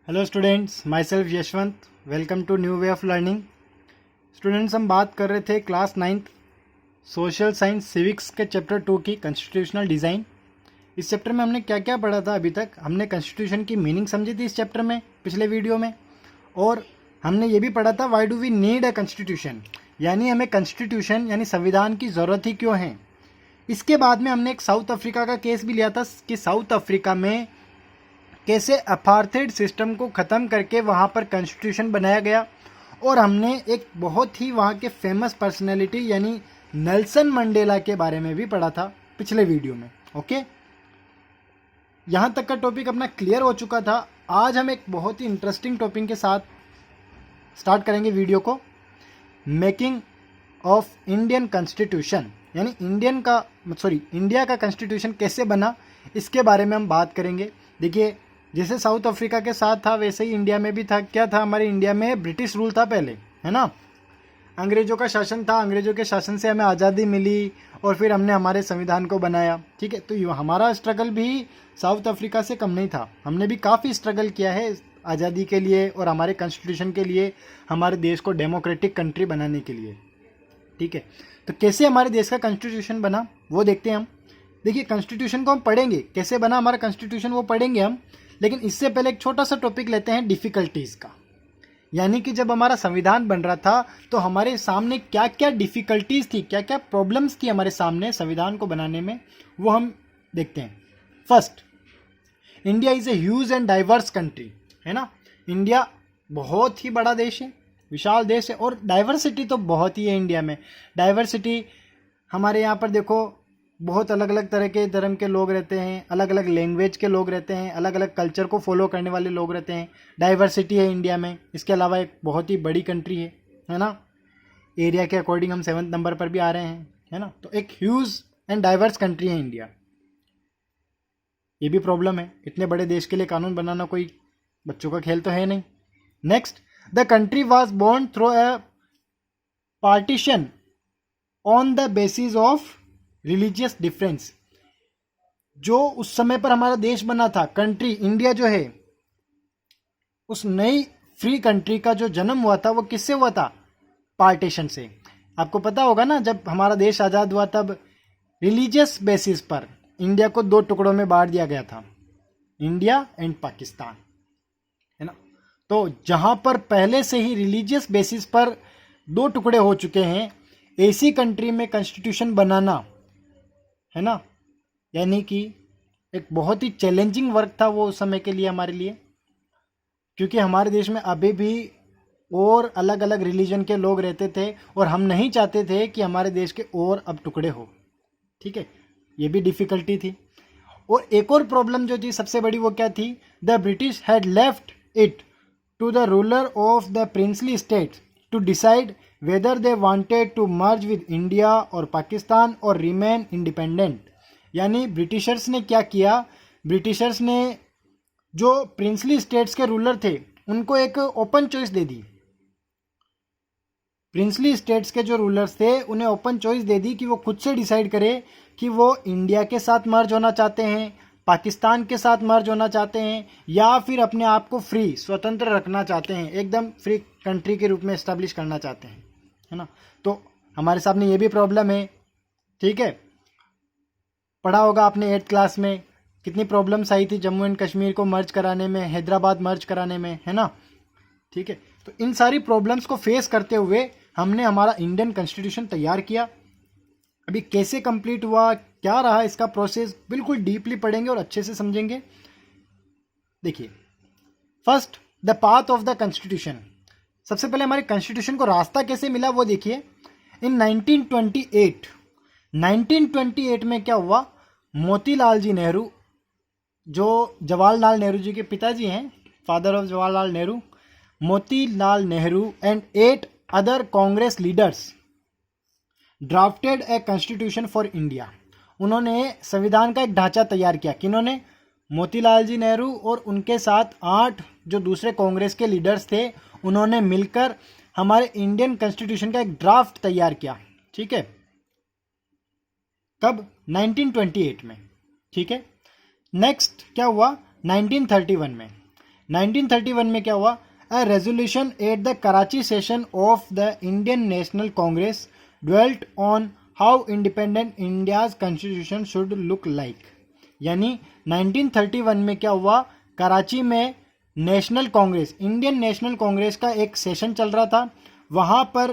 Hello students, myself Yashwant. Welcome to new way of learning. Students, हम बात कर रहे थे class 9th social science civics के चैप्टर 2 की कॉन्स्टिट्यूशनल डिज़ाइन। इस चैप्टर में हमने क्या क्या पढ़ा था? अभी तक हमने कॉन्स्टिट्यूशन की मीनिंग समझी थी इस चैप्टर में, पिछले वीडियो में। और हमने ये भी पढ़ा था why do we need a constitution, यानी हमें कॉन्स्टिट्यूशन यानी संविधान की ज़रूरत ही क्यों है। इसके बाद में हमने एक साउथ अफ्रीका का केस भी लिया था कि साउथ अफ्रीका में कैसे अपार्थाइड सिस्टम को ख़त्म करके वहाँ पर कॉन्स्टिट्यूशन बनाया गया। और हमने एक बहुत ही वहाँ के फेमस पर्सनैलिटी यानी नेल्सन मंडेला के बारे में भी पढ़ा था पिछले वीडियो में। ओके, यहाँ तक का टॉपिक अपना क्लियर हो चुका था। आज हम एक बहुत ही इंटरेस्टिंग टॉपिक के साथ स्टार्ट करेंगे वीडियो को। मेकिंग ऑफ इंडियन कॉन्स्टिट्यूशन, यानी इंडिया का कॉन्स्टिट्यूशन कैसे बना, इसके बारे में हम बात करेंगे। देखिए, जैसे साउथ अफ्रीका के साथ था वैसे ही इंडिया में भी था। क्या था? हमारे इंडिया में ब्रिटिश रूल था पहले, है ना। अंग्रेजों का शासन था, अंग्रेजों के शासन से हमें आज़ादी मिली और फिर हमने हमारे संविधान को बनाया। ठीक है, तो हमारा स्ट्रगल भी साउथ अफ्रीका से कम नहीं था। हमने भी काफ़ी स्ट्रगल किया है आज़ादी के लिए और हमारे कॉन्स्टिट्यूशन के लिए, हमारे देश को डेमोक्रेटिक कंट्री बनाने के लिए। ठीक है, तो कैसे हमारे देश का कॉन्स्टिट्यूशन बना वो देखते हैं हम। देखिए, कॉन्स्टिट्यूशन को हम पढ़ेंगे, कैसे बना हमारा कॉन्स्टिट्यूशन वो पढ़ेंगे हम। लेकिन इससे पहले एक छोटा सा टॉपिक लेते हैं डिफ़िकल्टीज़ का। यानी कि जब हमारा संविधान बन रहा था तो हमारे सामने क्या क्या डिफ़िकल्टीज़ थी, क्या क्या प्रॉब्लम्स थी हमारे सामने संविधान को बनाने में, वो हम देखते हैं। First, India is a huge and diverse country, है ना। इंडिया बहुत ही बड़ा देश है, विशाल देश है, और डाइवर्सिटी तो बहुत ही है इंडिया में। डाइवर्सिटी हमारे यहाँ पर देखो, बहुत अलग अलग तरह के धर्म के लोग रहते हैं, अलग अलग लैंग्वेज के लोग रहते हैं, अलग अलग कल्चर को फॉलो करने वाले लोग रहते हैं। डाइवर्सिटी है इंडिया में। इसके अलावा एक बहुत ही बड़ी कंट्री है ना। एरिया के अकॉर्डिंग हम 7th नंबर पर भी आ रहे हैं, है ना। तो एक ह्यूज एंड डाइवर्स कंट्री है इंडिया। ये भी प्रॉब्लम है, इतने बड़े देश के लिए कानून बनाना कोई बच्चों का खेल तो है नहीं। Next, the country was born through a partition on the basis of religious difference. जो उस समय पर हमारा देश बना था, कंट्री इंडिया जो है, उस नई फ्री कंट्री का जो जन्म हुआ था वो किससे हुआ था? पार्टीशन से। आपको पता होगा ना, जब हमारा देश आज़ाद हुआ तब रिलीजियस बेसिस पर इंडिया को 2 टुकड़ों में बांट दिया गया था, इंडिया एंड पाकिस्तान, है ना। तो जहां पर पहले से ही रिलीजियस बेसिस पर 2 टुकड़े हो चुके हैं, ऐसी कंट्री में कॉन्स्टिट्यूशन बनाना, है ना, यानी कि एक बहुत ही चैलेंजिंग वर्क था वो उस समय के लिए हमारे लिए। क्योंकि हमारे देश में अभी भी और अलग अलग रिलीजन के लोग रहते थे और हम नहीं चाहते थे कि हमारे देश के और अब टुकड़े हो। ठीक है, ये भी डिफ़िकल्टी थी। और एक और प्रॉब्लम जो थी सबसे बड़ी, वो क्या थी? The British had left it to the ruler of the princely state to decide whether they wanted to merge with India और पाकिस्तान और रिमेन इंडिपेंडेंट। यानी ब्रिटिशर्स ने क्या किया? ब्रिटिशर्स ने जो प्रिंसली स्टेट्स के रूलर थे उनको एक ओपन चॉइस दे दी। प्रिंसली स्टेट्स के जो रूलर्स थे उन्हें ओपन चॉइस दे दी कि वो खुद से डिसाइड करे कि वो इंडिया के साथ मर्ज होना चाहते हैं, पाकिस्तान के साथ मर्ज होना चाहते हैं, या फिर अपने आप को फ्री, स्वतंत्र रखना चाहते हैं, एकदम फ्री कंट्री के रूप में इस्टेब्लिश करना चाहते हैं, है ना। तो हमारे सामने ये भी प्रॉब्लम है। ठीक है, पढ़ा होगा आपने 8th क्लास में कितनी प्रॉब्लम्स आई थी जम्मू एंड कश्मीर को मर्ज कराने में, हैदराबाद मर्ज कराने में, है ना। ठीक है, तो इन सारी प्रॉब्लम्स को फेस करते हुए हमने हमारा इंडियन कॉन्स्टिट्यूशन तैयार किया। अभी कैसे कंप्लीट हुआ, क्या रहा इसका प्रोसेस, बिल्कुल डीपली पढ़ेंगे और अच्छे से समझेंगे। देखिए, first, the path of the constitution. सबसे पहले हमारे कॉन्स्टिट्यूशन को रास्ता कैसे मिला वो देखिए। इन 1928 में क्या हुआ? मोतीलाल जी नेहरू, जो जवाहरलाल नेहरू जी के पिताजी हैं, father of Jawaharlal Nehru, Motilal Nehru and 8 other Congress leaders drafted a constitution for India. उन्होंने संविधान का एक ढांचा तैयार किया। किन्होंने? मोतीलाल जी नेहरू और उनके साथ 8 जो दूसरे कांग्रेस के लीडर्स थे, उन्होंने मिलकर हमारे इंडियन कॉन्स्टिट्यूशन का एक ड्राफ्ट तैयार किया। ठीक है, कब? 1928 में। ठीक है, नेक्स्ट क्या हुआ? 1931 में। 1931 में क्या हुआ, a resolution at the Karachi session of the Indian national Congress dwelt on how independent India's constitution should look like. यानी 1931 में क्या हुआ, कराची में national Congress, Indian national Congress का एक सेशन चल रहा था। वहाँ पर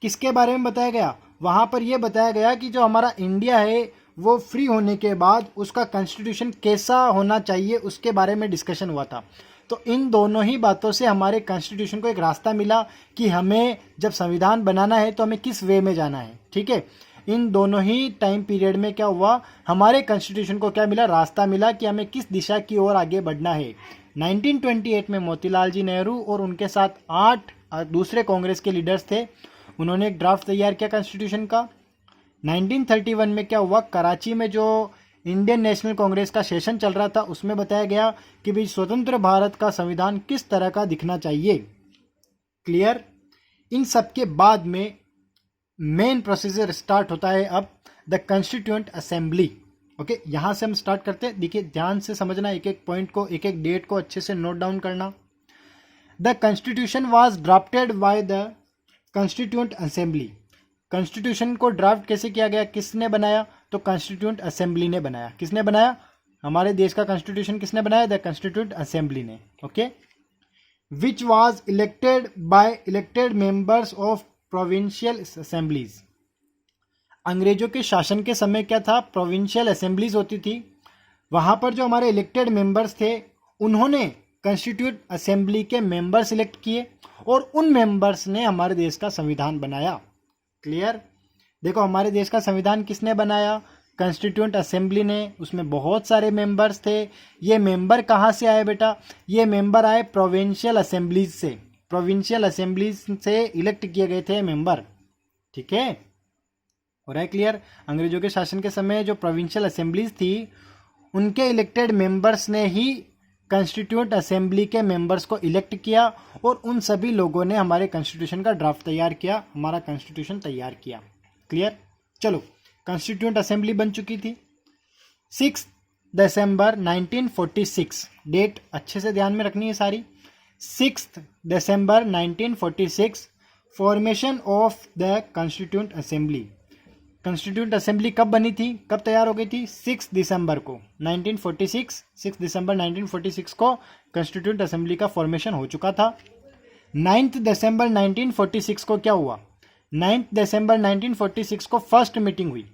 किसके बारे में बताया गया, वहाँ पर यह बताया गया कि जो हमारा इंडिया है वो फ्री होने के बाद उसका कॉन्स्टिट्यूशन कैसा होना चाहिए उसके बारे में डिस्कशन हुआ था। तो इन दोनों ही बातों से हमारे कॉन्स्टिट्यूशन को एक रास्ता मिला कि हमें जब संविधान बनाना है तो हमें किस वे में जाना है। ठीक है, इन दोनों ही टाइम पीरियड में क्या हुआ, हमारे कॉन्स्टिट्यूशन को क्या मिला, रास्ता मिला कि हमें किस दिशा की ओर आगे बढ़ना है। 1928 में मोतीलाल जी नेहरू और उनके साथ 8 दूसरे कांग्रेस के लीडर्स थे, उन्होंने एक ड्राफ्ट तैयार किया कॉन्स्टिट्यूशन का। 1931 में क्या हुआ, कराची में जो इंडियन नेशनल कांग्रेस का सेशन चल रहा था उसमें बताया गया कि भाई स्वतंत्र भारत का संविधान किस तरह का दिखना चाहिए। क्लियर। इन सब के बाद में मेन प्रोसीजर स्टार्ट होता है अब, द कॉन्स्टिट्यूएंट असेंबली। ओके, यहां से हम स्टार्ट करते हैं। देखिए ध्यान से समझना, एक एक पॉइंट को, एक एक डेट को अच्छे से नोट डाउन करना। The constitution was drafted by the constituent assembly. Constitution को ड्राफ्ट कैसे किया गया, किसने बनाया, तो कॉन्स्टिट्यूएंट असेंबली ने बनाया। किसने बनाया, हमारे देश का कॉन्स्टिट्यूशन किसने बनाया, द कॉन्स्टिट्यूएंट असेंबली ने। Okay, which was elected by elected members of provincial assemblies. अंग्रेजों के शासन के समय क्या था, प्रोविंशियल असेंबलीज होती थी, वहां पर जो हमारे इलेक्टेड मेंबर्स थे उन्होंने कॉन्स्टिट्यूट असेंबली के मेंबर सिलेक्ट किए और उन मेंबर्स ने हमारे देश का संविधान बनाया। क्लियर। देखो हमारे देश का संविधान किसने बनाया, कॉन्स्टिट्यूएंट असेंबली ने, उसमें बहुत सारे मेंबर्स थे। ये मेंबर कहाँ से आए बेटा, ये मेंबर आए प्रोविंशियल असेंबलीज से, प्रोविंशियल असेंबलीज से इलेक्ट किए गए थे मेंबर। ठीक है, हो रहा है क्लियर। अंग्रेजों के शासन के समय जो प्रोविंशियल असेंबलीज थी उनके इलेक्टेड मेंबर्स ने ही कॉन्स्टिट्यूएंट असेंबली के मेंबर्स को इलेक्ट किया और उन सभी लोगों ने हमारे कॉन्स्टिट्यूशन का ड्राफ्ट तैयार किया, हमारा कॉन्स्टिट्यूशन तैयार किया। क्लियर। चलो, कॉन्स्टिट्यूएंट असेंबली बन चुकी थी। 6 दिसंबर 1946, डेट अच्छे से ध्यान में रखनी है सारी। 6 दिसंबर 1946 formation of the constituent assembly. Constituent assembly कब बनी थी, कब तैयार हो गई थी, 6 दिसंबर को 1946, 6 दिसंबर 1946 को कॉन्स्टिट्यूएंट असेंबली का फॉर्मेशन हो चुका था। 9 दिसंबर 1946 को क्या हुआ, 9 दिसंबर 1946 को फर्स्ट मीटिंग हुई।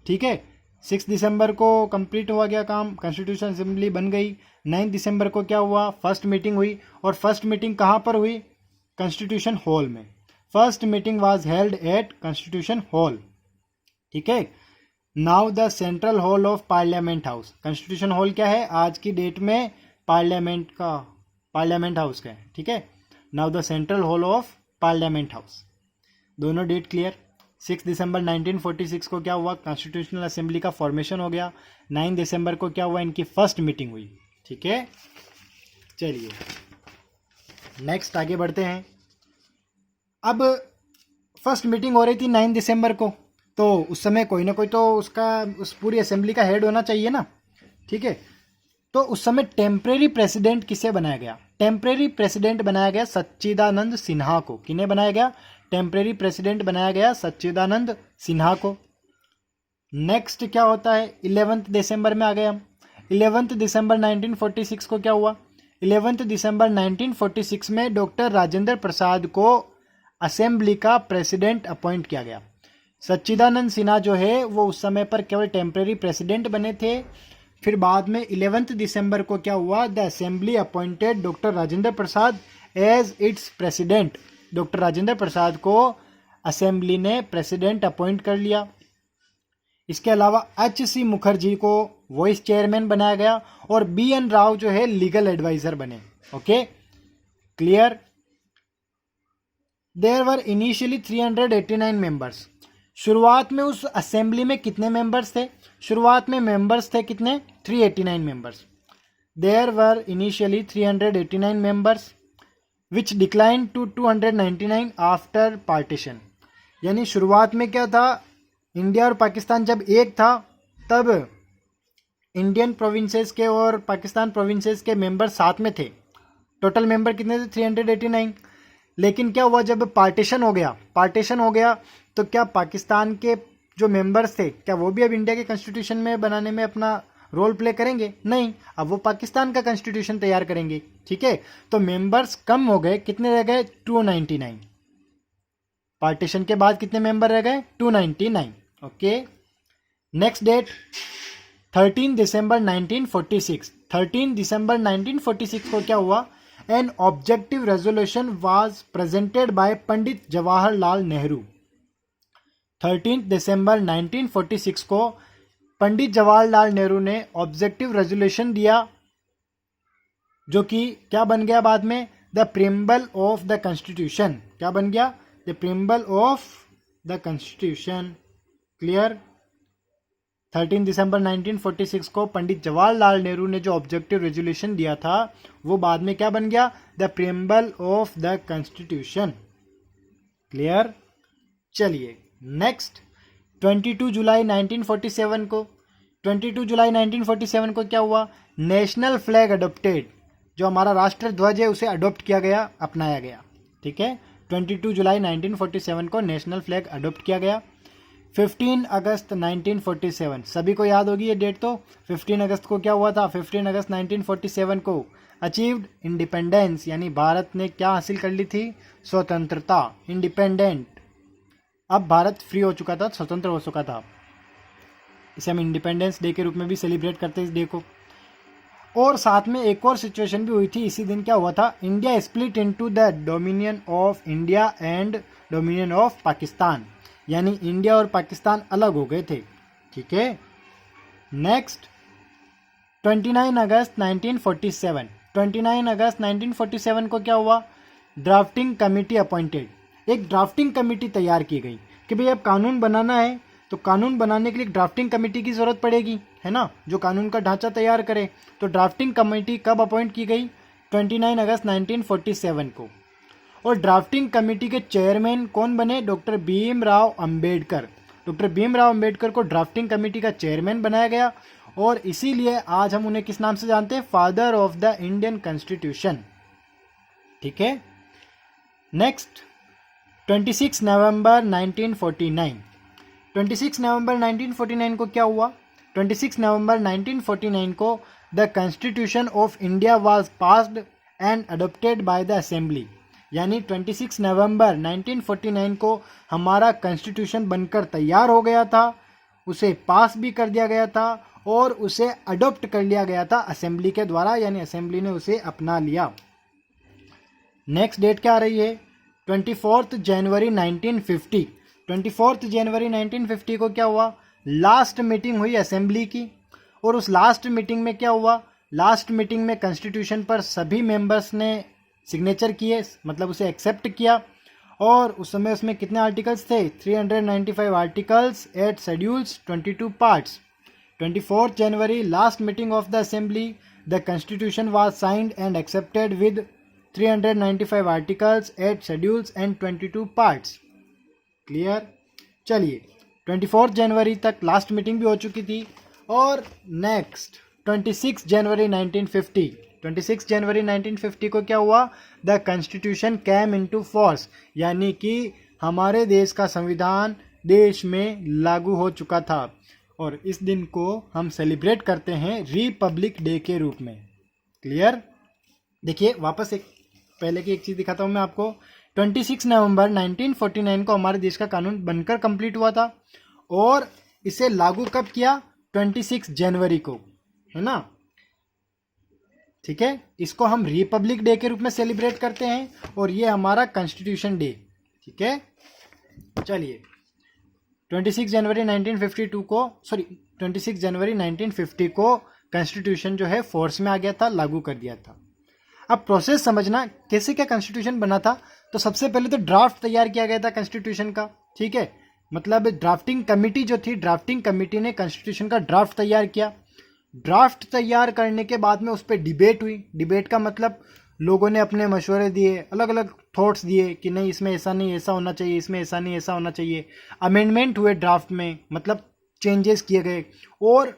ठीक है, 6 दिसंबर को कंप्लीट हुआ गया काम, कॉन्स्टिट्यूशन असेंबली बन गई। 9 दिसंबर को क्या हुआ, फर्स्ट मीटिंग हुई। और फर्स्ट मीटिंग कहाँ पर हुई, कॉन्स्टिट्यूशन हॉल में। First meeting was held at constitution hall. ठीक है, now the central hall of parliament house. Constitution hall क्या है, आज की डेट में पार्लियामेंट हाउस का है। ठीक है, now the central hall of parliament house. दोनों डेट क्लियर। 6 दिसंबर 1946 को क्या हुआ, कॉन्स्टिट्यूशनल असेंबली का फॉर्मेशन हो गया। 9 दिसंबर को क्या हुआ, इनकी फर्स्ट मीटिंग हुई। ठीक है, चलिए नेक्स्ट आगे बढ़ते हैं। अब फर्स्ट मीटिंग हो रही थी 9 दिसंबर को, तो उस समय कोई ना कोई तो उस पूरी असेंबली का हेड होना चाहिए ना। ठीक है, तो उस समय टेम्परेरी प्रेसिडेंट किसे बनाया गया, टेम्परेरी प्रेसिडेंट बनाया गया सच्चिदानंद सिन्हा को। किन्हें बनाया गया, टेम्परेरी प्रेसिडेंट बनाया गया सच्चिदानंद सिन्हा को। नेक्स्ट क्या होता है, 11 दिसंबर में आ गए हम। 11 दिसंबर 1946 को क्या हुआ, 11 दिसंबर 1946 में डॉक्टर राजेंद्र प्रसाद को असेंबली का प्रेसिडेंट अपॉइंट किया गया। सच्चिदानंद सिन्हा जो है वो उस समय पर केवल टेम्परेरी प्रेसिडेंट बने थे। फिर बाद में 11 दिसंबर को क्या हुआ, the assembly appointed doctor Rajendra Prasad as its president. Doctor Rajendra Prasad को असेंबली ने प्रेसिडेंट अपॉइंट कर लिया। इसके अलावा एच.सी. मुखर्जी को वाइस चेयरमैन बनाया गया और बी.एन. राव जो है लीगल एडवाइजर बने। Okay, clear. There were initially 389 members. शुरुआत में उस असेंबली में कितने मेंबर्स थे, शुरुआत में मेंबर्स थे कितने, 389 members. There were initially 389 members which decline to 299 after partition. यानी शुरुआत में क्या था, इंडिया और पाकिस्तान जब एक था तब इंडियन प्रोविंसेस के और पाकिस्तान प्रोविंसेस के मेंबर साथ में थे। टोटल मेंबर कितने थे? 389। लेकिन क्या हुआ, जब पार्टीशन हो गया तो क्या पाकिस्तान के जो मेंबर्स थे क्या वो भी अब इंडिया के कॉन्स्टिट्यूशन में बनाने में अपना रोल प्ले करेंगे? नहीं, अब वो पाकिस्तान का कॉन्स्टिट्यूशन तैयार करेंगे। ठीक है, तो मेंबर्स कम हो गए, कितने रह गए? 299। पार्टीशन के बाद कितने मेंबर रह गए? 299। ओके, नेक्स्ट डेट 13 दिसंबर 1946। 13 दिसंबर 1946 को क्या हुआ? An objective resolution was presented by Pandit Jawaharlal Nehru. 13 दिसंबर 1946 को पंडित जवाहरलाल नेहरू ने ऑब्जेक्टिव रेजोल्यूशन दिया, जो कि क्या बन गया बाद में? The preamble of the constitution. क्या बन गया? The preamble of the constitution. Clear? 13 दिसंबर 1946 को पंडित जवाहरलाल नेहरू ने जो ऑब्जेक्टिव रेजोल्यूशन दिया था वो बाद में क्या बन गया? The preamble of the constitution. Clear? चलिए नेक्स्ट 22 जुलाई 1947 को 22 जुलाई 1947 को क्या हुआ? National flag adopted. जो हमारा राष्ट्र ध्वज है उसे अडोप्ट किया गया, अपनाया गया। ठीक है, 22 जुलाई 1947 को नेशनल फ्लैग अडोप्ट किया गया। 15 अगस्त 1947, सभी को याद होगी ये डेट। तो 15 अगस्त को क्या हुआ था? 15 अगस्त 1947 को अचीव्ड इंडिपेंडेंस, यानी भारत ने क्या हासिल कर ली थी? स्वतंत्रता, इंडिपेंडेंट। अब भारत फ्री हो चुका था, स्वतंत्र हो चुका था। इसे हम इंडिपेंडेंस डे के रूप में भी सेलिब्रेट करते हैं इस डे को। और साथ में एक और सिचुएशन भी हुई थी इसी दिन। क्या हुआ था? India split into the dominion of India and dominion of Pakistan, यानी इंडिया और पाकिस्तान अलग हो गए थे। ठीक है, नेक्स्ट 29 अगस्त 1947। 29 अगस्त 1947 को क्या हुआ? Drafting committee appointed. एक ड्राफ्टिंग कमेटी तैयार की गई कि भाई अब कानून बनाना है तो कानून बनाने के लिए ड्राफ्टिंग कमेटी की जरूरत पड़ेगी, है ना, जो कानून का ढांचा तैयार करे। तो ड्राफ्टिंग कमेटी कब अपॉइंट की गई? 29 अगस्त 1947 को। और ड्राफ्टिंग कमेटी के चेयरमैन कौन बने? डॉक्टर भीमराव अंबेडकर। डॉक्टर भीमराव अंबेडकर को ड्राफ्टिंग कमेटी का चेयरमैन बनाया गया और इसीलिए आज हम उन्हें किस नाम से जानते हैं? Father of the Indian constitution. ठीक है, नेक्स्ट 26 नवंबर 1949। 26 नवंबर 1949 को क्या हुआ? 26 नवंबर 1949 को the constitution of India was passed and adopted by the assembly, यानी 26 नवंबर 1949 को हमारा कॉन्स्टिट्यूशन बनकर तैयार हो गया था, उसे पास भी कर दिया गया था और उसे अडोप्ट कर लिया गया था असेंबली के द्वारा, यानी असेंबली ने उसे अपना लिया। नेक्स्ट डेट क्या आ रही है? 24 जनवरी 1950। 24 जनवरी 1950 को क्या हुआ? लास्ट मीटिंग हुई असेंबली की और उस लास्ट मीटिंग में क्या हुआ? लास्ट मीटिंग में कॉन्स्टिट्यूशन पर सभी मेंबर्स ने सिग्नेचर किए, मतलब उसे एक्सेप्ट किया। और उस समय उसमें कितने आर्टिकल्स थे? 395 articles, 8 schedules, 22 parts. 24 January last meeting of the assembly, the constitution was signed and accepted with 395 articles, 8 schedules and 22 parts. Clear? चलिए 24 जनवरी तक लास्ट मीटिंग भी हो चुकी थी। और नेक्स्ट 26 जनवरी 1950। 26 जनवरी 1950 को क्या हुआ? The constitution came into force, यानी कि हमारे देश का संविधान देश में लागू हो चुका था और इस दिन को हम सेलिब्रेट करते हैं रिपब्लिक डे के रूप में। क्लियर? देखिए वापस एक पहले की एक चीज़ दिखाता हूँ मैं आपको। 26 नवंबर 1949 को हमारे देश का कानून बनकर कंप्लीट हुआ था और इसे लागू कब किया? 26 जनवरी को, है ना। ठीक है, इसको हम रिपब्लिक डे के रूप में सेलिब्रेट करते हैं और ये हमारा कॉन्स्टिट्यूशन डे। ठीक है, चलिए 26 जनवरी 1952 को 26 जनवरी 1950 को कॉन्स्टिट्यूशन जो है फोर्स में आ गया था, लागू कर दिया था। अब प्रोसेस समझना कैसे क्या कॉन्स्टिट्यूशन बना था। तो सबसे पहले तो ड्राफ्ट तैयार किया गया था कॉन्स्टिट्यूशन का। ठीक है, मतलब ड्राफ्टिंग कमेटी जो थी, ड्राफ्टिंग कमेटी ने कॉन्स्टिट्यूशन का ड्राफ्ट तैयार किया। ड्राफ्ट तैयार करने के बाद में उस पर डिबेट हुई। डिबेट का मतलब लोगों ने अपने मशवरे दिए, अलग अलग थॉट्स दिए कि नहीं इसमें ऐसा नहीं ऐसा होना चाहिए, इसमें ऐसा नहीं ऐसा होना चाहिए। अमेंडमेंट हुए ड्राफ्ट में, मतलब चेंजेस किए गए। और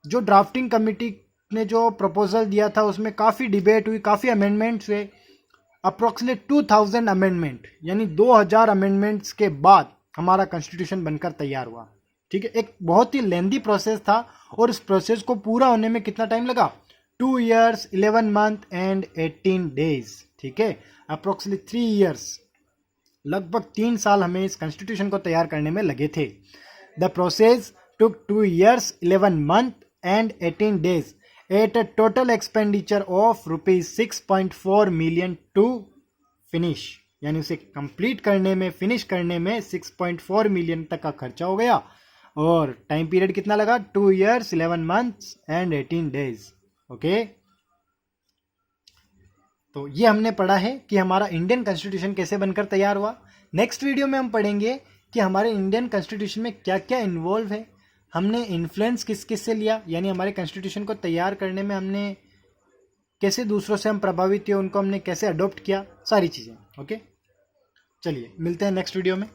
जो ड्राफ्टिंग कमेटी ने जो प्रपोजल दिया था उसमें काफ़ी डिबेट हुई, काफ़ी अमेंडमेंट्स हुए, अप्रोक्सीमेट 2000 अमेंडमेंट, यानी 2000 अमेंडमेंट्स के बाद हमारा कॉन्स्टिट्यूशन बनकर तैयार हुआ। ठीक है, एक बहुत ही लेंदी प्रोसेस था और इस प्रोसेस को पूरा होने में कितना टाइम लगा? 2 years 11 month एंड 18 days। ठीक है, अप्रोक्सीमेटली 3 years, लगभग 3 साल हमें इस कॉन्स्टिट्यूशन को तैयार करने में लगे थे। The process took 2 years 11 month and 18 days at a total expenditure of ₹6.4 million to finish, यानी उसे कंप्लीट करने में, फिनिश करने में 6.4 million तक का खर्चा हो गया। और टाइम पीरियड कितना लगा? 2 years 11 months and 18 days। Okay, तो ये हमने पढ़ा है कि हमारा इंडियन कॉन्स्टिट्यूशन कैसे बनकर तैयार हुआ। नेक्स्ट वीडियो में हम पढ़ेंगे कि हमारे इंडियन कॉन्स्टिट्यूशन में क्या क्या इन्वॉल्व है, हमने इन्फ्लुएंस किस किस से लिया, यानी हमारे कॉन्स्टिट्यूशन को तैयार करने में हमने कैसे दूसरों से हम प्रभावित हुए, उनको हमने कैसे अडॉप्ट किया, सारी चीज़ें। ओके, चलिए मिलते हैं नेक्स्ट वीडियो में।